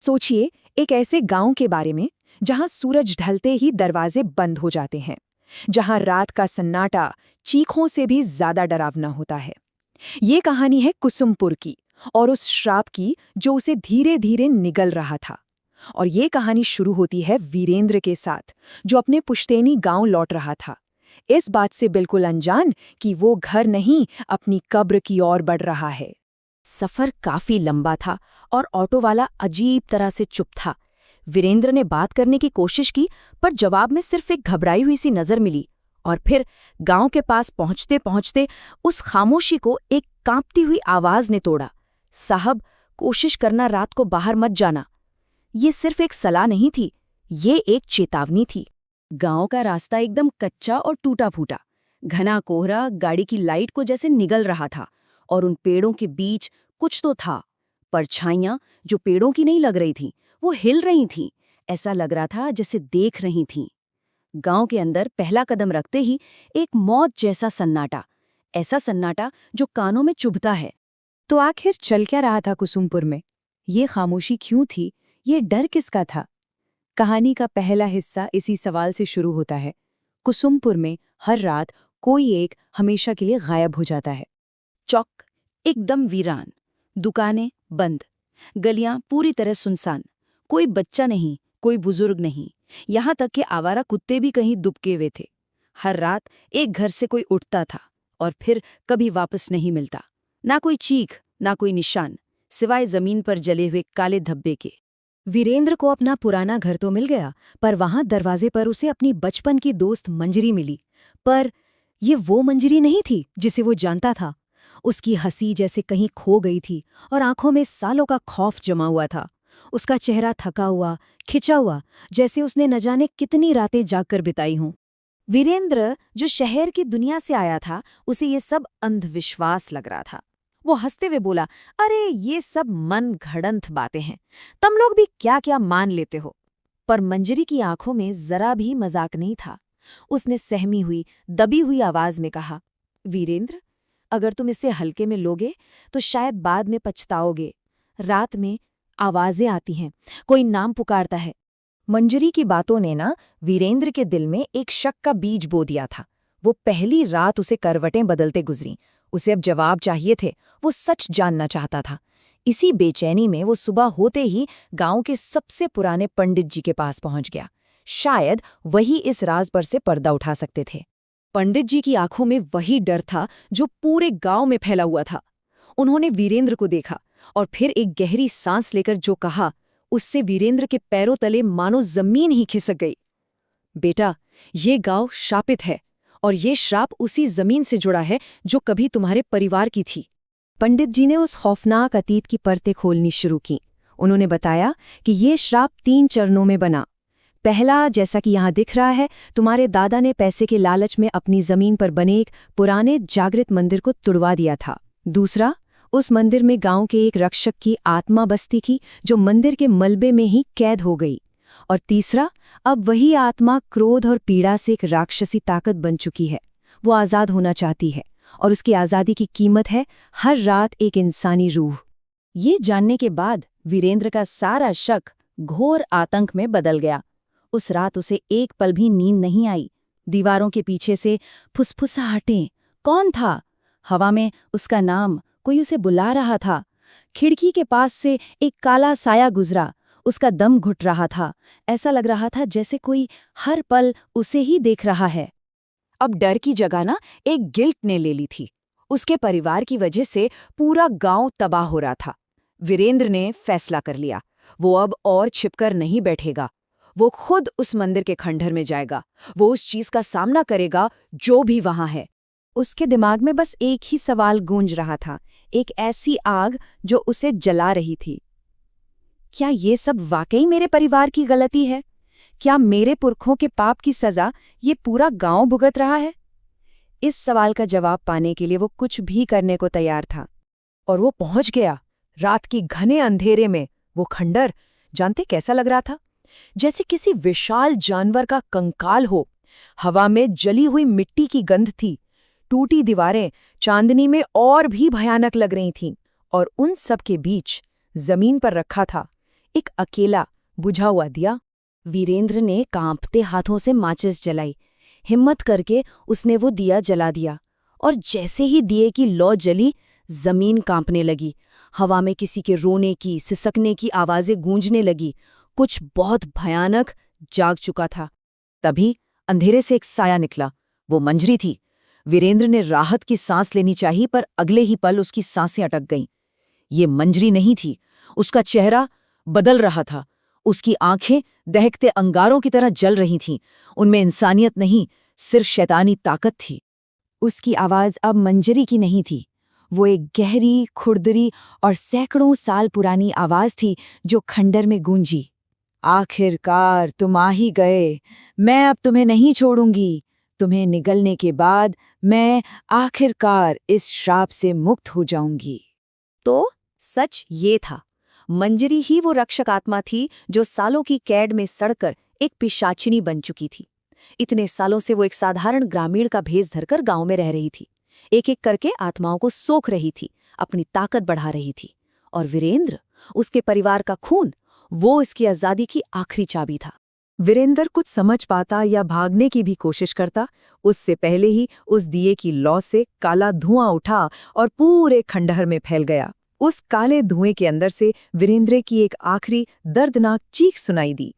सोचिए, एक ऐसे गांव के बारे में जहां सूरज ढलते ही दरवाजे बंद हो जाते हैं, जहां रात का सन्नाटा चीखों से भी ज्यादा डरावना होता है। ये कहानी है कुसुमपुर की, और उस श्राप की जो उसे धीरे धीरे निगल रहा था। और ये कहानी शुरू होती है वीरेंद्र के साथ, जो अपने पुश्तैनी गांव लौट रहा था, इस बात से बिल्कुल अनजान कि वो घर नहीं, अपनी कब्र की ओर बढ़ रहा है। सफर काफी लंबा था और ऑटो वाला अजीब तरह से चुप था। वीरेंद्र ने बात करने की कोशिश की, पर जवाब में सिर्फ एक घबराई हुई सी नजर मिली। और फिर गांव के पास पहुंचते पहुंचते उस खामोशी को एक कांपती हुई आवाज ने तोड़ा। साहब, कोशिश करना रात को बाहर मत जाना। ये सिर्फ एक सलाह नहीं थी, ये एक चेतावनी थी। गांव का रास्ता एकदम कच्चा और टूटा फूटा। घना कोहरा गाड़ी की लाइट को जैसे निगल रहा था, और उन पेड़ों के बीच कुछ तो था। परछाइयां जो पेड़ों की नहीं लग रही थीं, वो हिल रही थीं। ऐसा लग रहा था जैसे देख रही थीं। गांव के अंदर पहला कदम रखते ही एक मौत जैसा सन्नाटा, ऐसा सन्नाटा जो कानों में चुभता है। तो आखिर चल क्या रहा था कुसुमपुर में? ये खामोशी क्यों थी? ये डर किसका था? कहानी का पहला हिस्सा इसी सवाल से शुरू होता है। कुसुमपुर में हर रात कोई एक हमेशा के लिए गायब हो जाता है। चौक एकदम वीरान, दुकानें बंद, गलियां पूरी तरह सुनसान। कोई बच्चा नहीं, कोई बुजुर्ग नहीं, यहां तक कि आवारा कुत्ते भी कहीं दुबके हुए थे। हर रात एक घर से कोई उठता था और फिर कभी वापस नहीं मिलता। ना कोई चीख, ना कोई निशान, सिवाय जमीन पर जले हुए काले धब्बे के। वीरेंद्र को अपना पुराना घर तो मिल गया, पर वहां दरवाजे पर उसे अपनी बचपन की दोस्त मंजरी मिली। पर ये वो मंजरी नहीं थी जिसे वो जानता था। उसकी हंसी जैसे कहीं खो गई थी, और आंखों में सालों का खौफ जमा हुआ था। उसका चेहरा थका हुआ, खिंचा हुआ, जैसे उसने न जाने कितनी रातें जागकर बिताई हों। वीरेंद्र, जो शहर की दुनिया से आया था, उसे ये सब अंधविश्वास लग रहा था। वो हंसते हुए बोला, अरे ये सब मन घड़ंत बातें हैं, तुम लोग भी क्या क्या मान लेते हो। पर मंजरी की आंखों में जरा भी मजाक नहीं था। उसने सहमी हुई, दबी हुई आवाज में कहा, वीरेंद्र, अगर तुम इसे हल्के में लोगे तो शायद बाद में पछताओगे। रात में आवाजें आती हैं, कोई नाम पुकारता है। मंजरी की बातों ने ना वीरेंद्र के दिल में एक शक का बीज बो दिया था। वो पहली रात उसे करवटें बदलते गुजरी। उसे अब जवाब चाहिए थे, वो सच जानना चाहता था। इसी बेचैनी में वो सुबह होते ही गांव के सबसे पुराने पंडित जी के पास पहुंच गया। शायद वही इस राज पर से पर्दा उठा सकते थे। पंडित जी की आंखों में वही डर था जो पूरे गांव में फैला हुआ था। उन्होंने वीरेंद्र को देखा और फिर एक गहरी सांस लेकर जो कहा, उससे वीरेंद्र के पैरों तले मानो जमीन ही खिसक गई। बेटा, ये गांव शापित है, और ये श्राप उसी जमीन से जुड़ा है जो कभी तुम्हारे परिवार की थी। पंडित जी ने उस खौफनाक अतीत की परतें खोलनी शुरू की। उन्होंने बताया कि ये श्राप 3 चरणों में बना। पहला, जैसा कि यहाँ दिख रहा है, तुम्हारे दादा ने पैसे के लालच में अपनी जमीन पर बने एक पुराने जागृत मंदिर को तुड़वा दिया था। दूसरा, उस मंदिर में गांव के एक रक्षक की आत्मा बसती थी, जो मंदिर के मलबे में ही कैद हो गई। और तीसरा, अब वही आत्मा क्रोध और पीड़ा से एक राक्षसी ताकत बन चुकी है। वो आज़ाद होना चाहती है, और उसकी आज़ादी की कीमत है हर रात एक इंसानी रूह। ये जानने के बाद वीरेंद्र का सारा शक घोर आतंक में बदल गया। उस रात उसे एक पल भी नींद नहीं आई। दीवारों के पीछे से फुसफुसाहटें, कौन था? हवा में उसका नाम, कोई उसे बुला रहा था। खिड़की के पास से एक काला साया गुजरा, उसका दम घुट रहा था। ऐसा लग रहा था जैसे कोई हर पल उसे ही देख रहा है। अब डर की जगह ना एक गिल्ट ने ले ली थी। उसके परिवार की वजह से पूरा गांव तबाह हो रहा था। वीरेंद्र ने फैसला कर लिया, वो अब और छिपकर नहीं बैठेगा। वो खुद उस मंदिर के खंडहर में जाएगा। वो उस चीज का सामना करेगा जो भी वहां है। उसके दिमाग में बस एक ही सवाल गूंज रहा था, एक ऐसी आग जो उसे जला रही थी। क्या ये सब वाकई मेरे परिवार की गलती है? क्या मेरे पुरखों के पाप की सजा ये पूरा गांव भुगत रहा है? इस सवाल का जवाब पाने के लिए वो कुछ भी करने को तैयार था। और वो पहुंच गया। रात की घने अंधेरे में वो खंडर, जानते कैसा लग रहा था? जैसे किसी विशाल जानवर का कंकाल हो। हवा में जली हुई मिट्टी की गंध थी। टूटी दीवारें चांदनी में और भी भयानक लग रही थीं। और उन सब के बीच जमीन पर रखा था एक अकेला बुझा हुआ दिया। वीरेंद्र ने कांपते हाथों से माचिस जलाई। हिम्मत करके उसने वो दिया जला दिया, और जैसे ही दिए की लौ जली, जमीन कांपने लगी। हवा में किसी के रोने की, सिसकने की आवाजें गूंजने लगी। कुछ बहुत भयानक जाग चुका था। तभी अंधेरे से एक साया निकला। वो मंजरी थी। वीरेंद्र ने राहत की सांस लेनी चाहिए, पर अगले ही पल उसकी सांसें अटक गईं। ये मंजरी नहीं थी, उसका चेहरा बदल रहा था। उसकी आंखें दहकते अंगारों की तरह जल रही थीं। उनमें इंसानियत नहीं, सिर्फ शैतानी ताकत थी। उसकी आवाज अब मंजरी की नहीं थी। वो एक गहरी, खुरदरी और सैकड़ों साल पुरानी आवाज थी जो खंडर में गूंजी। आखिरकार तुम आ ही गए। मैं अब तुम्हें नहीं छोड़ूंगी। तुम्हें निगलने के बाद मैं आखिरकार इस श्राप से मुक्त हो जाऊंगी। तो सच ये था, मंजरी ही वो रक्षक आत्मा थी जो सालों की कैद में सड़कर एक पिशाचिनी बन चुकी थी। इतने सालों से वो एक साधारण ग्रामीण का भेष धरकर गांव में रह रही थी। एक एक करके आत्माओं को सोख रही थी, अपनी ताकत बढ़ा रही थी। और वीरेंद्र, उसके परिवार का खून, वो इसकी आजादी की आखिरी चाबी था। वीरेंद्र कुछ समझ पाता या भागने की भी कोशिश करता, उससे पहले ही उस दिए की लौ से काला धुआं उठा और पूरे खंडहर में फैल गया। उस काले धुएं के अंदर से वीरेंद्र की एक आखिरी दर्दनाक चीख सुनाई दी,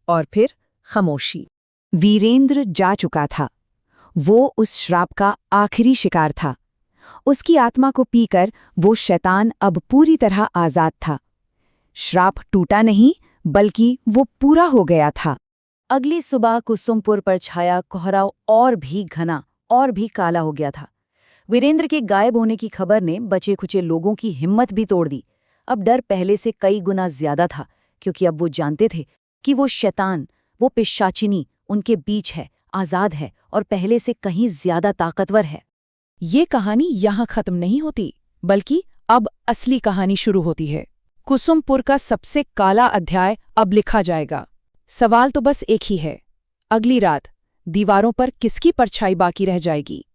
और फिर खामोशी। वीरेंद्र जा चुका था। वो उस श्राप का आखिरी शिकार था। उसकी आत्मा को पीकर वो शैतान अब पूरी तरह आजाद था। श्राप टूटा नहीं, बल्कि वो पूरा हो गया था। अगली सुबह कुसुमपुर पर छाया कोहरा और भी घना और भी काला हो गया था। वीरेंद्र के गायब होने की खबर ने बचे खुचे लोगों की हिम्मत भी तोड़ दी। अब डर पहले से कई गुना ज्यादा था, क्योंकि अब वो जानते थे कि वो शैतान, वो पिशाचिनी उनके बीच है, आजाद है और पहले से कहीं ज्यादा ताकतवर है। ये कहानी यहाँ खत्म नहीं होती, बल्कि अब असली कहानी शुरू होती है। कुसुमपुर का सबसे काला अध्याय अब लिखा जाएगा। सवाल तो बस एक ही है, अगली रात दीवारों पर किसकी परछाई बाकी रह जाएगी?